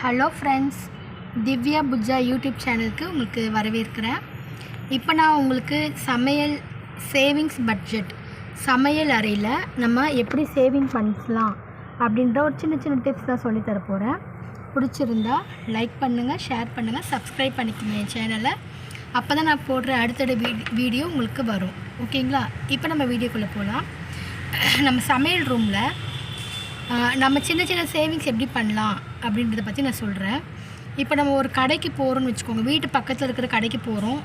Hello friends, Divya புஜ்ஜா YouTube சேனலுக்கு உங்களுக்கு வரவேற்கிறேன். இப்போ நான் உங்களுக்கு சேவிங்ஸ் பட்ஜெட் சமையல் அறையில் நம்ம எப்படி சேவிங் பண்ணலாம் அப்படின்ற ஒரு சின்ன சின்ன டிப்ஸ் தான் சொல்லித்தர போகிறேன். பிடிச்சிருந்தா லைக் பண்ணுங்கள், ஷேர் பண்ணுங்கள், சப்ஸ்கிரைப் பண்ணிக்கோங்க என் சேனலை. அப்போ தான் நான் போடுற அடுத்தடுத்த வீடியோ உங்களுக்கு வரும். ஓகேங்களா? இப்போ நம்ம வீடியோக்குள்ளே போகலாம். நம்ம சமையல் ரூமில் நம்ம சின்ன சின்ன சேவிங்ஸ் எப்படி பண்ணலாம் அப்படின்றத பற்றி நான் சொல்கிறேன். இப்போ நம்ம ஒரு கடைக்கு போகிறோன்னு வச்சுக்கோங்க, வீட்டு பக்கத்தில் இருக்கிற கடைக்கு போகிறோம்.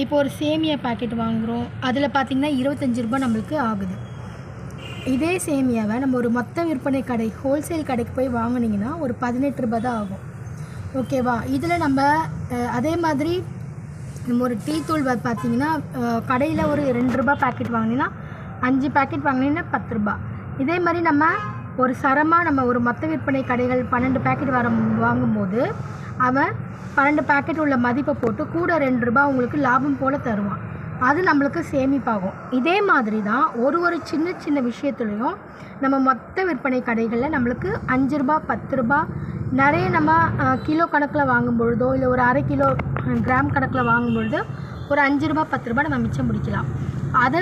இப்போ ஒரு சேமியா பாக்கெட் வாங்குகிறோம், அதில் பார்த்திங்கன்னா 25 ரூபா நம்மளுக்கு ஆகுது. இதே சேமியாவை நம்ம ஒரு மொத்த விற்பனை கடை, ஹோல்சேல் கடைக்கு போய் வாங்கினீங்கன்னா ஒரு 18 ரூபா தான் ஆகும். ஓகேவா? இதில் நம்ம அதே மாதிரி நம்ம ஒரு டீ தூள் பார்த்திங்கன்னா கடையில் ஒரு 2 ரூபா பாக்கெட் வாங்கினீங்கன்னா 5 பாக்கெட் வாங்கினீங்கன்னா 10 ரூபா. இதே மாதிரி நம்ம ஒரு சரமாக நம்ம ஒரு மொத்த விற்பனை கடைகள் 12 பேக்கெட் வாங்கும்போது அவன் 12 பேக்கெட் உள்ள மதிப்பை போட்டு கூட 2 ரூபா உங்களுக்கு லாபம் போல் தருவான். அது நம்மளுக்கு சேமிப்பாகும். இதே மாதிரி தான் ஒரு சின்ன சின்ன விஷயத்துலையும் நம்ம மொத்த விற்பனை கடைகளில் நம்மளுக்கு 5 ரூபா 10 ரூபா நிறைய நம்ம கிலோ கணக்கில் வாங்கும் பொழுதோ இல்லை ஒரு அரை கிலோ கிராம் கணக்கில் வாங்கும் பொழுது ஒரு 5 ரூபா 10 ரூபா நம்ம மிச்சம் முடிக்கலாம். அதை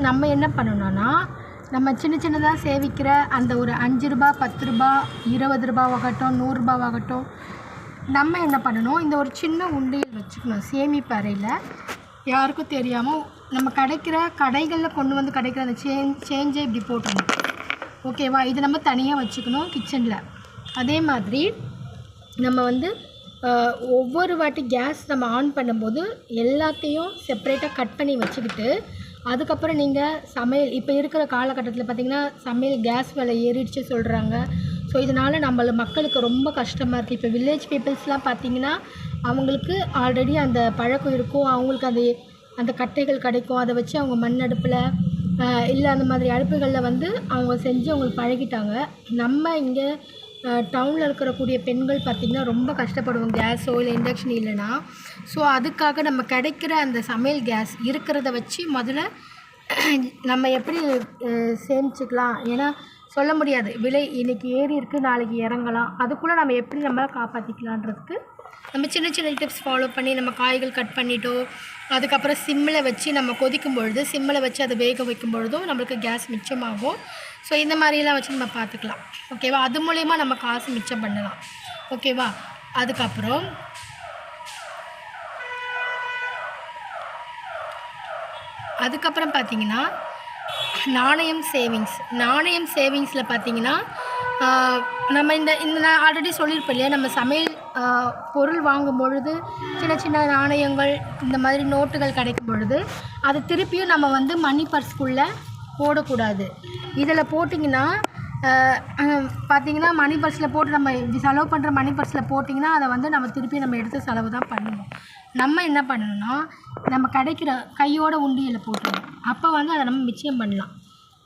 நம்ம என்ன பண்ணணும்னா, நம்ம சின்ன சின்னதாக சேவிக்கிற அந்த ஒரு 5 ரூபா 10 ரூபா 20 ரூபாவாகட்டும் 100 ரூபாவாகட்டும் நம்ம என்ன பண்ணணும், இந்த ஒரு சின்ன உண்டியல் வச்சுக்கணும் சேமிப்பு அறையில். யாருக்கும் தெரியாமல் நம்ம கடைகளில் கொண்டு வந்து கிடைக்கிற அந்த சேஞ்சை இப்படி போட்டுடணும். ஓகேவா? இது நம்ம தனியாக வச்சுக்கணும் கிச்சனில். அதே மாதிரி நம்ம ஒவ்வொரு வாட்டி கேஸ் நம்ம ஆன் பண்ணும்போது எல்லாத்தையும் செப்பரேட்டாக கட் பண்ணி வச்சுக்கிட்டு, அதுக்கப்புறம் நீங்கள் சமையல் இப்போ இருக்கிற காலகட்டத்தில் பார்த்திங்கன்னா சமையல் கேஸ் விலை ஏறிடுச்சு சொல்கிறாங்க. ஸோ இதனால் மக்களுக்கு ரொம்ப கஷ்டமாக இருக்குது. இப்போ வில்லேஜ் பீப்புள்ஸ்லாம் பார்த்திங்கன்னா அவங்களுக்கு ஆல்ரெடி அந்த பழக்கம் இருக்கும், அவங்களுக்கு அந்த கட்டைகள் கிடைக்கும், அதை வச்சு அவங்க மண் அடுப்பில் இல்லை அந்த மாதிரி அடுப்புகளில் அவங்க செஞ்சு அவங்களுக்கு பழகிட்டாங்க. நம்ம இங்கே டவுனில் இருக்கக்கூடிய பெண்கள் பார்த்திங்கன்னா ரொம்ப கஷ்டப்படுவோம், கேஸோ இல்லை இண்டக்ஷன் இல்லைன்னா. ஸோ அதுக்காக நம்ம கிடைக்கிற அந்த சமையல் கேஸ் இருக்கிறத வச்சு முதல்ல நம்ம எப்படி சேமிச்சுக்கலாம். ஏன்னா சொல்ல முடியாது, விலை இன்றைக்கி ஏறி இருக்குது, நாளைக்கு இறங்கலாம். அதுக்குள்ளே நம்ம எப்படி நம்ம காப்பாற்றிக்கலான்றதுக்கு நம்ம சின்ன சின்ன டிப்ஸ் ஃபாலோ பண்ணி நம்ம காய்கள் கட் பண்ணிட்டோ, அதுக்கப்புறம் சிம்மில் வச்சு நம்ம கொதிக்கும் பொழுது சிம்மில் வச்சு அதை வேக வைக்கும் பொழுதும் நம்மளுக்கு கேஸ் மிச்சமாகும். ஸோ இந்த மாதிரியெல்லாம் வச்சு நம்ம பார்த்துக்கலாம். ஓகேவா? அது மூலயமா நம்ம காசு மிச்சம் பண்ணலாம். ஓகேவா? அதுக்கப்புறம் பார்த்திங்கன்னா நாணயம் சேவிங்ஸில் பார்த்திங்கன்னா நம்ம இந்த நான் ஆல்ரெடி சொல்லியிருப்பேன் இல்லையா, நம்ம சமையல் பொருள் வாங்கும் பொழுது சின்ன சின்ன நாணயங்கள் இந்த மாதிரி நோட்டுகள் கிடைக்கும் பொழுது அதை திருப்பியும் நம்ம மணி பர்ஸ்க்குள்ளே போடக்கூடாது. இதில் போட்டிங்கன்னா பார்த்திங்கன்னா மணி பர்ஸில் போட்டு நம்ம செலவு பண்ணுற மணி பர்ஸில் போட்டிங்கன்னா அதை நம்ம திருப்பி நம்ம எடுத்து செலவு தான் பண்ணணும். நம்ம என்ன பண்ணணும்னா, நம்ம கிடைக்கிற கையோட உண்டியில் போட்டுருவோம். அப்போ அதை நம்ம மிச்சம் பண்ணலாம்.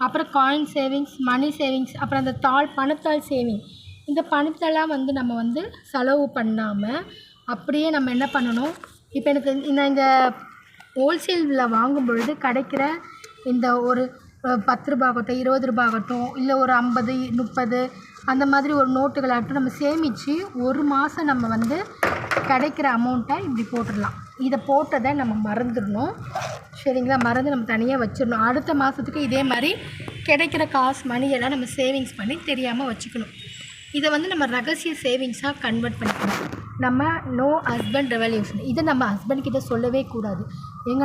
அப்புறம் காயின் சேவிங்ஸ், மணி சேவிங்ஸ், அப்புறம் அந்த பணத்தாள் சேவிங். இந்த பணத்தெல்லாம் நம்ம செலவு பண்ணாமல் அப்படியே நம்ம என்ன பண்ணணும், இப்போ எனக்கு இந்த ஹோல்சேலில் வாங்கும் பொழுது கிடைக்கிற இந்த ஒரு 10 ரூபா ஆகட்டும் 20 ரூபா ஆகட்டும் இல்லை ஒரு 50 30 அந்த மாதிரி ஒரு நோட்டுகளாகட்டும் நம்ம சேமித்து ஒரு மாதம் நம்ம கிடைக்கிற அமௌண்ட்டை இப்படி போட்டுடலாம். இதை போட்டதை நம்ம மறந்துடணும். சரிங்களா? மறந்து நம்ம தனியாக வச்சிடணும். அடுத்த மாதத்துக்கு இதே மாதிரி கிடைக்கிற காசு மணியெல்லாம் நம்ம சேவிங்ஸ் பண்ணி தெரியாமல் வச்சுக்கணும். இதை நம்ம ரகசிய சேவிங்ஸாக கன்வெர்ட் பண்ணிக்கணும். நம்ம நோ ஹஸ்பண்ட் ரெவல்யூஷன், இதை நம்ம ஹஸ்பண்ட்கிட்ட சொல்லவே கூடாது.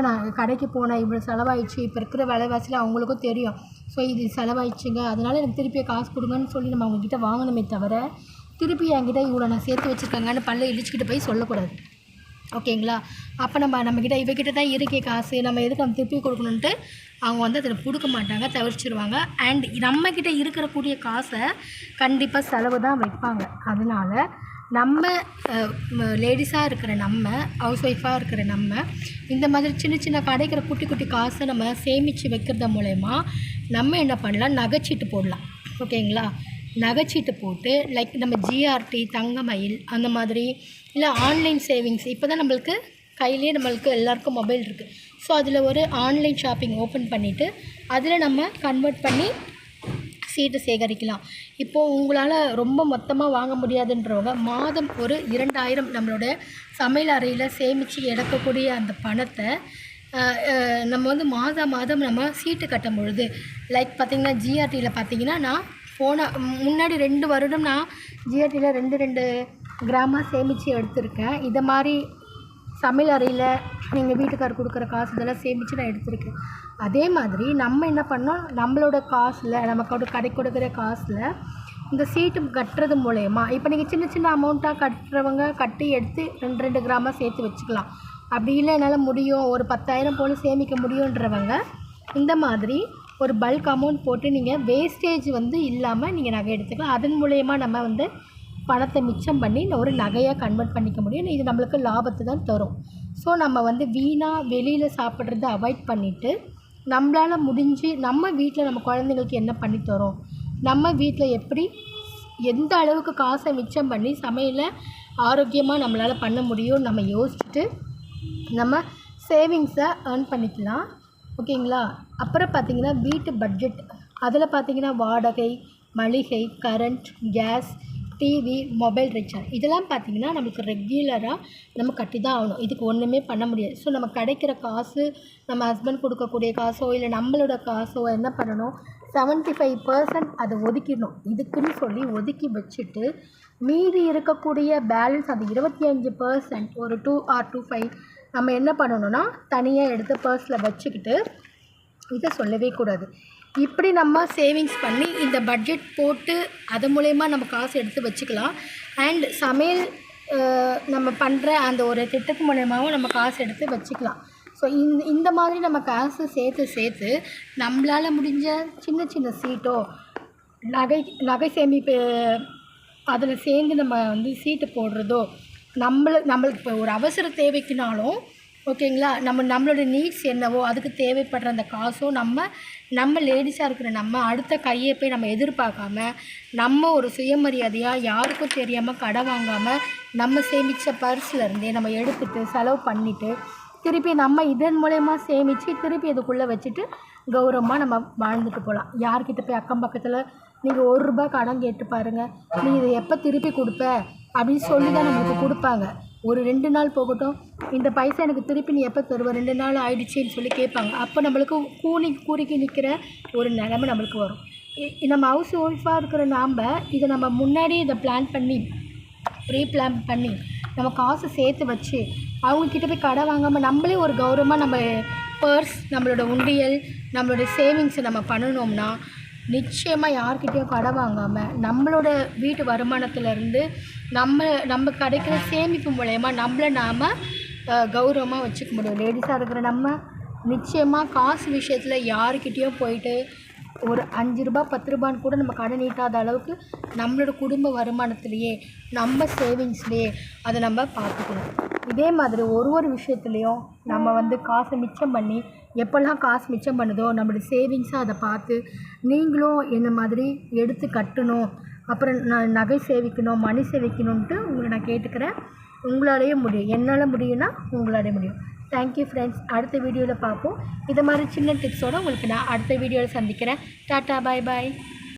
நான் கடைக்கு போனேன், இவ்வளோ செலவாயிடுச்சு, இப்போ இருக்கிற விலைவாசியில் அவங்களுக்கும் தெரியும். ஸோ இது செலவாயிடுச்சுங்க, அதனால் எனக்கு திருப்பி காசு கொடுங்கன்னு சொல்லி நம்ம அவங்கக்கிட்ட வாங்கணுமே தவிர திருப்பி என்கிட்ட இவ்வளோ நான் சேர்த்து வச்சுருக்காங்கன்னு பல்ல இடிச்சுக்கிட்டு போய் சொல்லக்கூடாது. ஓகேங்களா? அப்போ நம்மக்கிட்ட இவக்கிட்ட தான் இருக்கே காசு, நம்ம எதுக்கு நம்ம திருப்பி கொடுக்கணுன்ட்டு அவங்க அதில் கொடுக்க மாட்டாங்க, தவிர்ச்சிருவாங்க. அண்ட் நம்மக்கிட்ட இருக்கக்கூடிய காசை கண்டிப்பாக செலவு தான் வைப்பாங்க. அதனால் நம்ம லேடிஸாக இருக்கிற நம்ம, ஹவுஸ் ஒய்ஃபாக இருக்கிற நம்ம இந்த மாதிரி சின்ன சின்ன கிடைக்கிற குட்டி குட்டி காசை நம்ம சேமித்து வைக்கிறது மூலயமா நம்ம என்ன பண்ணலாம், நகைச்சீட்டு போடலாம். ஓகேங்களா? நகைச்சீட்டு போட்டு லைக் நம்ம ஜிஆர்டி, தங்கமயில் அந்த மாதிரி, இல்லை ஆன்லைன் சேவிங்ஸ். இப்போ தான் நம்மளுக்கு கையிலேயே எல்லாருக்கும் மொபைல் இருக்குது. ஸோ அதில் ஒரு ஆன்லைன் ஷாப்பிங் ஓப்பன் பண்ணிவிட்டு அதில் நம்ம கன்வெர்ட் பண்ணி சீட்டு சேகரிக்கலாம். இப்போது உங்களால் ரொம்ப மொத்தமாக வாங்க முடியாதுன்றவங்க மாதம் ஒரு 2000 நம்மளோட சமையல் அறையில் சேமித்து எடுக்கக்கூடிய அந்த பணத்தை நம்ம வந்து மாதம் நம்ம சீட்டு கட்டும் பொழுது லைக் பார்த்திங்கன்னா ஜிஆர்டியில் பார்த்திங்கன்னா நான் முன்னாடி 2 வருடம் நான் ஜிஆர்டியில் 2 கிராமாக சேமித்து எடுத்திருக்கேன். இதை மாதிரி சமையல் அறையில் எங்கள் வீட்டுக்கார் கொடுக்குற காசு இதெல்லாம் சேமித்து நான் எடுத்திருக்கேன். அதே மாதிரி நம்ம என்ன பண்ணோம், நம்மளோட காசில் நமக்கு கடை கொடுக்குற காசில் இந்த சீட்டு கட்டுறது மூலயமா இப்போ நீங்கள் சின்ன சின்ன அமௌண்ட்டாக கட்டுறவங்க கட்டி எடுத்து 2 கிராமாக சேர்த்து வச்சுக்கலாம். அப்படி இல்லை என்னால் முடியும் ஒரு 10,000 போல் சேமிக்க முடியுன்றவங்க இந்த மாதிரி ஒரு பல்க் அமௌண்ட் போட்டு நீங்கள் வேஸ்டேஜ் வந்து இல்லாமல் நீங்கள் நகை எடுத்துக்கலாம். அதன் மூலயமா நம்ம வந்து பணத்தை மிச்சம் பண்ணி ஒரு நகையாக கன்வெர்ட் பண்ணிக்க முடியும். இது நம்மளுக்கு லாபத்தை தான் தரும். ஸோ நம்ம வந்து வீணாக வெளியில் சாப்பிட்றத அவாய்ட் பண்ணிவிட்டு நம்மளால் முடிஞ்சு நம்ம வீட்டில் நம்ம குழந்தைங்களுக்கு என்ன பண்ணி தரோம், நம்ம வீட்டில் எப்படி எந்த அளவுக்கு காசை மிச்சம் பண்ணி சமையலை ஆரோக்கியமாக நம்மளால் பண்ண முடியும் நம்ம யோசிச்சுட்டு நம்ம சேவிங்ஸை ஏர்ன் பண்ணிக்கலாம். ஓகேங்களா. அப்புறம் பார்த்திங்கன்னா வீட்டு பட்ஜெட், அதில் பார்த்திங்கன்னா வாடகை, மளிகை, current, gas, TV, mobile recharge இதெல்லாம் பார்த்திங்கன்னா நம்மளுக்கு ரெகுலராக நம்ம கட்டி தான் ஆகணும். இதுக்கு ஒன்றுமே பண்ண முடியாது. ஸோ நம்ம கிடைக்கிற காசு நம்ம ஹஸ்பண்ட் கொடுக்கக்கூடிய காசோ இல்லை நம்மளோட காசோ என்ன பண்ணணும், 75% அதை ஒதுக்கிடணும். இதுக்குன்னு சொல்லி ஒதுக்கி வச்சுட்டு மீதி இருக்கக்கூடிய பேலன்ஸ் அது 25% ஒரு 2 or 2.5 நம்ம என்ன பண்ணணும்னா தனியாக எடுத்து பர்ஸில் வச்சுக்கிட்டு இதை சொல்லவே கூடாது. இப்படி நம்ம சேவிங்ஸ் பண்ணி இந்த பட்ஜெட் போட்டு அது மூலயமா நம்ம காசு எடுத்து வச்சுக்கலாம். அண்ட் சமையல் நம்ம பண்ணுற அந்த ஒரு திட்டத்து மூலயமாவும் நம்ம காசு எடுத்து வச்சுக்கலாம். ஸோ இந்த மாதிரி நம்ம காசு சேர்த்து நம்மளால் முடிஞ்ச சின்ன சின்ன சீட்டோ நகை சேமிப்பு அதில் சேர்ந்து நம்ம வந்து சீட்டு போடுறதோ நம்மளுக்கு இப்போ ஒரு அவசர தேவைக்குனாலும் ஓகேங்களா, நம்மளோட நீட்ஸ் என்னவோ அதுக்கு தேவைப்படுற அந்த காசும் நம்ம லேடிஸாக இருக்கிற நம்ம அடுத்த கையை போய் நம்ம எதிர்பார்க்காம நம்ம ஒரு சுயமரியாதையாக யாருக்கும் தெரியாமல் கடை வாங்காமல் நம்ம சேமித்த பர்ஸ்லேருந்தே நம்ம எடுத்துகிட்டு செலவு பண்ணிவிட்டு திருப்பி நம்ம இதன் மூலயமா சேமித்து திருப்பி இதுக்குள்ளே வச்சுட்டு கௌரவமாக நம்ம வாழ்ந்துட்டு போகலாம். யார்கிட்ட போய் அக்கம் பக்கத்தில் நீங்கள் ₹1 கடன் கேட்டு பாருங்கள், நீ இதை எப்போ திருப்பி கொடுப்ப அப்படின்னு சொல்லி தான் நம்மளுக்கு கொடுப்பாங்க. ஒரு 2 நாள் போகட்டும், இந்த பைசா எனக்கு திருப்பி நீ எப்போ தருவ, 2 நாள் ஆயிடுச்சுன்னு சொல்லி கேட்பாங்க. அப்போ நம்மளுக்கு கூறிக்கி நிற்கிற ஒரு நிலைமை நம்மளுக்கு வரும். நம்ம ஹவுஸ் ஒய்ஃபாக இருக்கிற இதை நம்ம முன்னாடியே இதை ப்ரீ-பிளான் பண்ணி நம்ம காசு சேர்த்து வச்சு அவங்கக்கிட்ட போய் கடை வாங்காமல் நம்மளே ஒரு கௌரவமாக நம்ம பர்ஸ், நம்மளோட உண்டியல், நம்மளோட சேவிங்ஸை நம்ம பண்ணணும்னா நிச்சயமாக யார்கிட்டையும் கடை வாங்காமல் நம்மளோட வீட்டு வருமானத்துலேருந்து நம்ம கிடைக்கிற சேமிப்பு மூலயமா நாம் கௌரவமாக வச்சுக்க முடியும். லேடிஸாக இருக்கிற நம்ம நிச்சயமாக காசு விஷயத்தில் யாருக்கிட்டேயும் போயிட்டு ஒரு ₹5 ₹10 கூட நம்ம கடன் நீட்டாத அளவுக்கு நம்மளோட குடும்ப வருமானத்துலேயே நம்ம சேவிங்ஸ்லேயே அதை நம்ம பார்த்துக்கணும். இதே மாதிரி ஒரு விஷயத்துலேயும் நம்ம வந்து காசை மிச்சம் பண்ணி எப்போல்லாம் காசு மிச்சம் பண்ணுதோ நம்மளோட சேவிங்ஸாக அதை பார்த்து நீங்களும் என்ன மாதிரி எடுத்து கட்டணும், அப்புறம் நான் நகை சேவிக்கணும், மணி சேவிக்கணுன்ட்டு உங்களை நான் கேட்டுக்கிறேன். உங்களாலேயே முடியும், என்னால் முடியும்னா உங்களாலே முடியும். Thank you friends. அடுத்த வீடியோவில் பார்ப்போம். இது மாதிரி சின்ன டிப்ஸோடு உங்களுக்கு நான் அடுத்த வீடியோவில் சந்திக்கிறேன். டாட்டா, பாய் பாய்.